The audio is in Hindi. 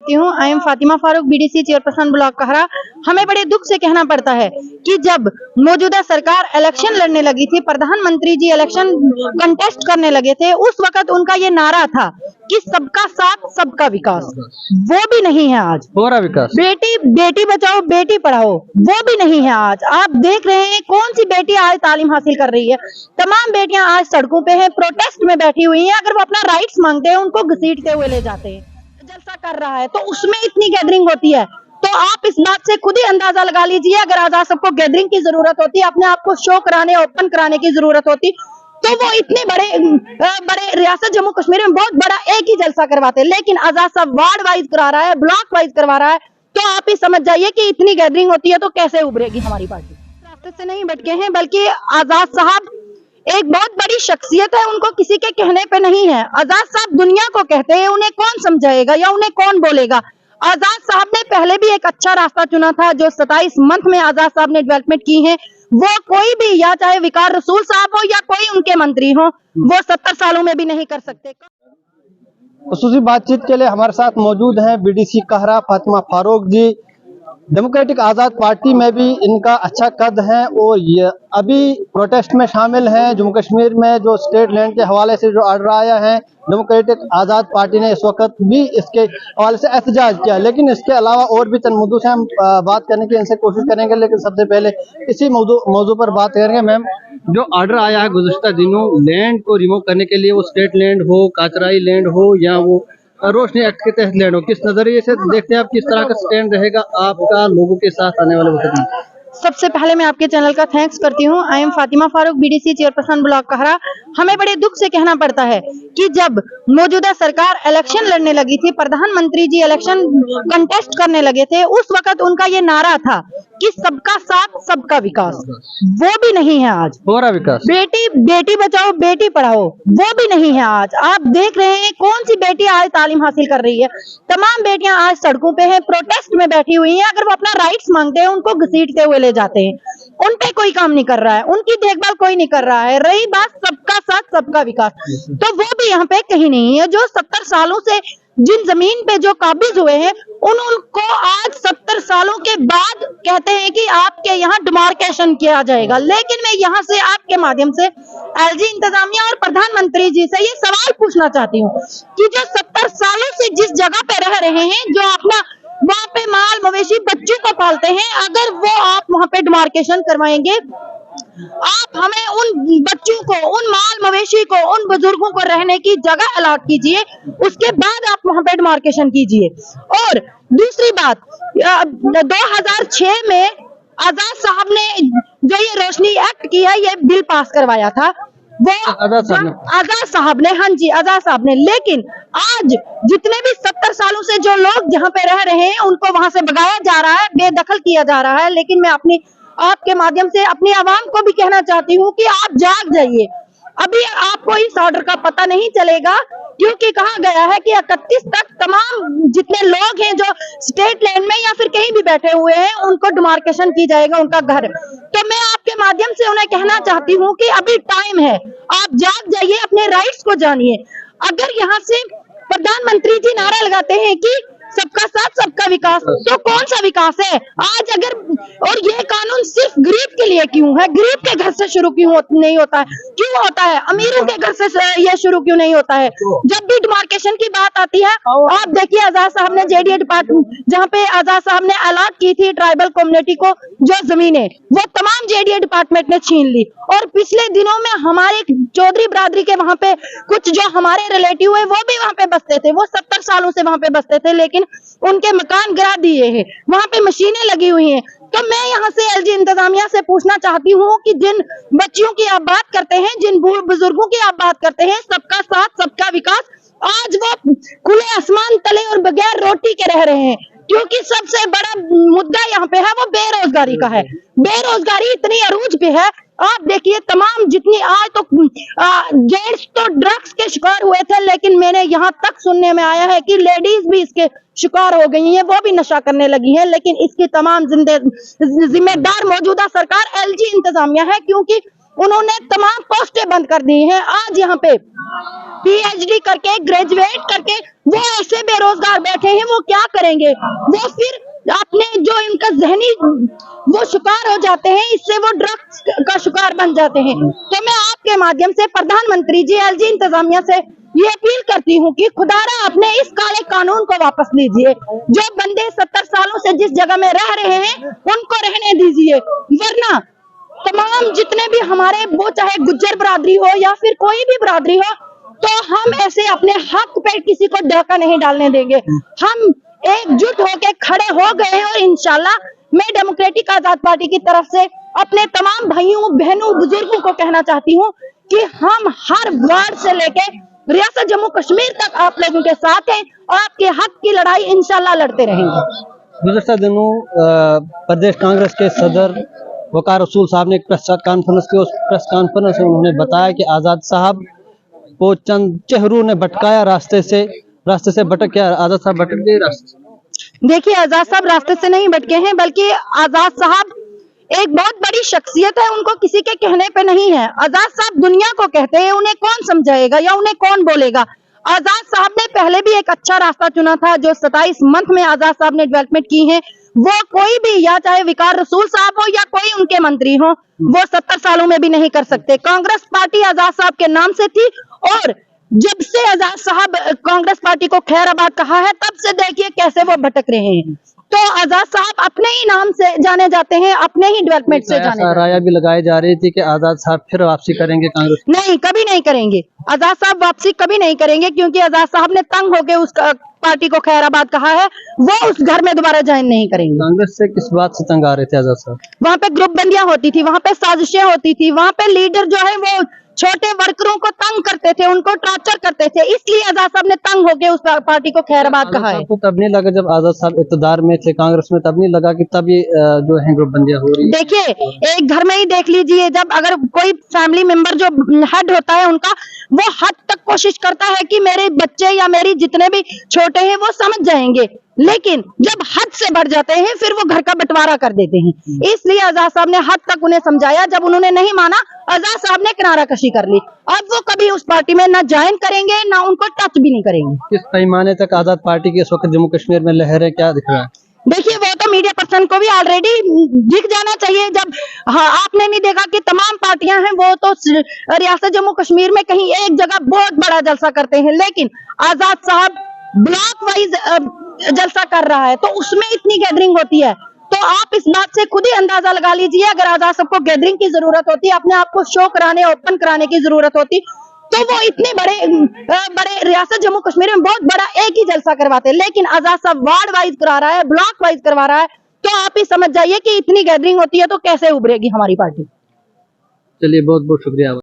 करती हूँ। I am Fatima Farooq, BDC chairperson block कहरा। हमें बड़े दुख से कहना पड़ता है कि जब मौजूदा सरकार इलेक्शन लड़ने लगी थी, प्रधानमंत्री जी इलेक्शन कंटेस्ट करने लगे थे, उस वक्त उनका ये नारा था कि सबका साथ सबका विकास, वो भी नहीं है आज। हो रहा विकास, बेटी बचाओ बेटी पढ़ाओ, वो भी नहीं है आज। आप देख रहे हैं कौन सी बेटी आज तालीम हासिल कर रही है। तमाम बेटियां आज सड़कों पे हैं, प्रोटेस्ट में बैठी हुई हैं। अगर वो अपना राइट्स मांगते हैं, उनको घसीटते हुए ले जाते हैं। जलसा कर रहा है तो उसमें इतनी गैदरिंग होती है, तो आप इस बात से खुद ही अंदाजा लगा लीजिए। अगर आजाद सबको गैदरिंग की जरूरत होती, अपने आप को शो कराने, ओपन कराने की जरूरत होती, तो वो इतने बड़े रियासत जम्मू कश्मीर में बहुत बड़ा एक ही जलसा करवाते। लेकिन आजाद साहब वार्ड वाइज करा रहा है, ब्लॉक वाइज करवा रहा है, तो आप ही समझ जाइए कि इतनी गैदरिंग होती है तो कैसे उभरेगी हमारी पार्टी। रास्ते से नहीं भटके हैं, बल्कि आजाद साहब एक बहुत बड़ी शख्सियत है, उनको किसी के कहने पे नहीं है। आजाद साहब दुनिया को कहते हैं, उन्हें कौन समझाएगा या उन्हें कौन बोलेगा। आजाद साहब ने पहले भी एक अच्छा रास्ता चुना था, जो 27 मंथ में आजाद साहब ने डेवलपमेंट की है। वो कोई भी, या चाहे विकार रसूल साहब हो या कोई उनके मंत्री हो, वो 70 सालों में भी नहीं कर सकते। खुसूसी बातचीत के लिए हमारे साथ मौजूद हैं बीडीसी कहरा फातिमा फारूक जी। डेमोक्रेटिक आज़ाद पार्टी में भी इनका अच्छा कद है और ये अभी प्रोटेस्ट में शामिल हैं। जम्मू कश्मीर में जो स्टेट लैंड के हवाले से जो ऑर्डर आया है, डेमोक्रेटिक आज़ाद पार्टी ने इस वक्त भी इसके हवाले से एहतजाज किया। लेकिन इसके अलावा और भी चंद मुद्दों से हम बात करने की इनसे कोशिश करेंगे, लेकिन सबसे पहले इसी मौजू पर बात करेंगे। मैम, जो ऑर्डर आया है गुज़िश्ता दिनों लैंड को रिमूव करने के लिए, वो स्टेट लैंड हो, काचराई लैंड हो या वो रोशनी एक्ट के तहत लैंड हो, किस नजरिए से देखते हैं आप, किस तरह का स्टैंड रहेगा आपका लोगों के साथ आने वाले वक्त में? सबसे पहले मैं आपके चैनल का थैंक्स करती हूँ। I am Fatima Farooq, BDC chairperson block कहरा। हमें बड़े दुख से कहना पड़ता है कि जब मौजूदा सरकार इलेक्शन लड़ने लगी थी, प्रधानमंत्री जी इलेक्शन कंटेस्ट करने लगे थे, उस वक्त उनका ये नारा था कि सबका साथ सबका विकास, वो भी नहीं है आज। हो रहा विकास, बेटी बचाओ बेटी पढ़ाओ, वो भी नहीं है आज। आप देख रहे हैं कौन सी बेटी आज तालीम हासिल कर रही है। तमाम बेटियां आज सड़कों पे हैं, प्रोटेस्ट में बैठी हुई हैं। अगर वो अपना राइट्स मांगते हैं, उनको घसीटते हुए ले जाते हैं। उन पे कोई काम नहीं कर रहा है, उनकी देखभाल कोई नहीं कर रहा है। रही बात सबका साथ सबका विकास, तो वो भी यहाँ पे कहीं नहीं है। जो 70 सालों से जिन जमीन पे जो काबिज हुए हैं, उनको आज 70 सालों के बाद कहते हैं कि आपके यहाँ डिमार्केशन किया जाएगा। लेकिन मैं यहाँ से आपके माध्यम से एलजी इंतजामिया और प्रधानमंत्री जी से ये सवाल पूछना चाहती हूँ कि जो 70 सालों से जिस जगह पे रह रहे हैं, जो अपना वहाँ पे माल मवेशी बच्चों को पालते हैं, अगर वो आप वहाँ पे डिमार्केशन करवाएंगे, आप हमें उन बच्चों को, उन माल मवेशी को, उन बुजुर्गों को रहने की जगह अलॉट कीजिए, उसके बाद आप वहां पे डिमार्केशन कीजिए। और दूसरी बात, 2006 में आजाद साहब ने जो ये रोशनी एक्ट की है, ये बिल पास करवाया था, वो आजाद साहब ने, हाँ जी आजाद साहब ने। लेकिन आज जितने भी 70 सालों से जो लोग जहाँ पे रह रहे हैं, उनको वहां से भगाया जा रहा है, बेदखल किया जा रहा है। लेकिन मैं आपके माध्यम से अपनी आवाम को भी कहना चाहती हूँ कि आप जाग जाइए। अभी आपको इस ऑर्डर का पता नहीं चलेगा, क्योंकि कहा गया है कि 31 तक तमाम जितने लोग हैं जो स्टेट लैंड में या फिर कहीं भी बैठे हुए हैं, उनको डिमार्केशन की जाएगा उनका घर। तो मैं आपके माध्यम से उन्हें कहना चाहती हूँ कि अभी टाइम है, आप जाग जाइए, अपने राइट्स को जानिए। अगर यहाँ से प्रधानमंत्री जी नारा लगाते हैं कि सबका साथ सबका विकास, तो कौन सा विकास है आज? अगर, और ये कानून सिर्फ गरीब के लिए क्यों है? गरीब के घर से शुरू क्यों नहीं होता है? क्यों होता है? अमीरों के घर से ये शुरू क्यों नहीं होता है? जब भी डिमार्केशन की बात आती है, आप देखिए आजाद साहब ने जेडीए डिपार्टमेंट, जहाँ पे आजाद साहब ने अलॉट की थी ट्राइबल कम्युनिटी को जो जमीनें, वो तमाम जेडीए डिपार्टमेंट ने छीन ली। और पिछले दिनों में हमारे चौधरी बरादरी के वहां पे कुछ जो हमारे रिलेटिव है, वो भी वहां पे बसते थे, वो 70 सालों से वहां पे बसते थे, लेकिन उनके मकान गिरा दिए हैं, वहां पे मशीनें लगी हुई हैं। तो मैं यहाँ से एलजी इंतजामिया से पूछना चाहती हूँ कि जिन बच्चियों की आप बात करते हैं, जिन बुजुर्गों की आप बात करते हैं, सबका साथ सबका विकास, आज वो खुले आसमान तले और बगैर रोटी के रह रहे हैं। क्योंकि सबसे बड़ा मुद्दा यहाँ पे है वो बेरोजगारी का है। बेरोजगारी इतनी अरूज पे है, आप देखिए तमाम जितनी आज तो जेंट्स तो ड्रग्स के शिकार हुए थे, लेकिन मैंने यहाँ तक सुनने में आया है कि लेडीज भी इसके शिकार हो गई हैं, वो भी नशा करने लगी हैं। लेकिन इसकी तमाम जिम्मेदार मौजूदा सरकार एलजी इंतजामिया है, क्योंकि उन्होंने तमाम पोस्टें बंद कर दी हैं। आज यहाँ पे पीएचडी करके, ग्रेजुएट करके वो ऐसे बेरोजगार बैठे हैं, वो क्या करेंगे? वो फिर अपने जो इनका जहनी वो शिकार हो जाते हैं, इससे वो ड्रग्स का शिकार बन जाते हैं। तो मैं आपके माध्यम से प्रधानमंत्री जी, एलजी इंतजामिया से ये अपील करती हूँ कि खुदारा अपने इस काले कानून को वापस लीजिए। जो बंदे 70 सालों से जिस जगह में रह रहे हैं उनको रहने दीजिए, वरना तमाम जितने भी हमारे, वो चाहे गुज्जर बरादरी हो या फिर कोई भी बरादरी हो, तो हम ऐसे अपने हक पे किसी को धक्का नहीं डालने देंगे। हम एकजुट होके खड़े हो गए हैं और इंशाल्लाह मैं डेमोक्रेटिक आजाद पार्टी की तरफ से अपने तमाम भाइयों, बहनों, बुजुर्गों को कहना चाहती हूँ कि हम हर वार्ड से लेके रियासत जम्मू कश्मीर तक आप लोगों के साथ हैं और आपके हक की लड़ाई इंशाल्लाह लड़ते रहेंगे। गुज़श्ता दिनों प्रदेश कांग्रेस के सदर वकार रसूल साहब ने एक प्रेस कॉन्फ्रेंस की, उस प्रेस कॉन्फ्रेंस में उन्होंने बताया कि आज़ाद साहब को चंद चेहरों ने भटकाया रास्ते से भटक गया। आज़ाद साहब भटक गए रास्ते से? देखिए, आजाद साहब रास्ते से नहीं भटके हैं, बल्कि आजाद साहब एक बहुत बड़ी शख्सियत है, उनको किसी के कहने पे नहीं है। आजाद साहब दुनिया को कहते हैं, उन्हें कौन समझाएगा या उन्हें कौन बोलेगा। आजाद साहब ने पहले भी एक अच्छा रास्ता चुना था, जो 27 मंथ में आजाद साहब ने डेवलपमेंट की है। वो कोई भी, या चाहे विकार रसूल साहब हो या कोई उनके मंत्री हो, वो 70 सालों में भी नहीं कर सकते। कांग्रेस पार्टी आजाद साहब के नाम से थी और जब से आजाद साहब कांग्रेस पार्टी को खैराबाद कहा है, तब से देखिए कैसे वो भटक रहे हैं। तो आजाद साहब अपने ही नाम से जाने जाते हैं, अपने ही डेवलपमेंट से जाने जाते हैं। राया भी लगाई जा रही थी कि आजाद साहब फिर वापसी करेंगे कांग्रेस। नहीं, कभी नहीं करेंगे। आजाद साहब वापसी कभी नहीं करेंगे, क्योंकि आजाद साहब ने तंग होकर उस पार्टी को खैराबाद कहा है, वो उस घर में दोबारा ज्वाइन नहीं करेंगे। कांग्रेस से किस बात से तंग आ रहे थे आजाद साहब? वहाँ पे ग्रुप बंदियां होती थी, वहाँ पे साजिशें होती थी, वहाँ पे लीडर जो है वो छोटे वर्करों को तंग करते थे, उनको टॉर्चर करते थे, इसलिए आजाद साहब ने तंग होकर उस पार्टी को खैराबाद कहा है। तो तब नहीं लगा जब आजाद साहब इक़्तिदार में थे कांग्रेस में, तब नहीं लगा कि तब ये जो है ग्रुप बंदियां हो रही है? देखिए, एक घर में ही देख लीजिए, जब अगर कोई फैमिली मेंबर जो हेड होता है उनका, वो हद तक कोशिश करता है कि मेरे बच्चे या मेरी जितने भी छोटे हैं वो समझ जाएंगे, लेकिन जब हद से बढ़ जाते हैं फिर वो घर का बंटवारा कर देते हैं। इसलिए आजाद साहब ने हद तक उन्हें समझाया, जब उन्होंने नहीं माना, आजाद साहब ने किनारा कशी कर ली। अब वो कभी उस पार्टी में ना ज्वाइन करेंगे, ना उनको टच भी नहीं करेंगे। किस पैमाने तक आजाद पार्टी की इस वक्त जम्मू कश्मीर में लहरें क्या दिख रहा है? देखिए, वो तो मीडिया पर्सन को भी ऑलरेडी दिख जाना चाहिए। जब आपने नहीं देखा कि तमाम पार्टियां हैं वो तो रियासत जम्मू कश्मीर में कहीं एक जगह बहुत बड़ा जलसा करते हैं, लेकिन आजाद साहब ब्लॉक वाइज जलसा कर रहा है, तो उसमें इतनी गैदरिंग होती है। तो आप इस बात से खुद ही अंदाजा लगा लीजिए, अगर आजाद साहब को गैदरिंग की जरूरत होती, अपने आप को शो कराने, ओपन कराने की जरूरत होती, तो वो इतने बड़े रियासत जम्मू कश्मीर में बहुत बड़ा एक ही जलसा करवाते। लेकिन आजाद साहब वार्ड वाइज करा रहा है, ब्लॉक वाइज करवा रहा है, तो आप ही समझ जाइए कि इतनी गैदरिंग होती है तो कैसे उभरेगी हमारी पार्टी। चलिए, बहुत बहुत शुक्रिया।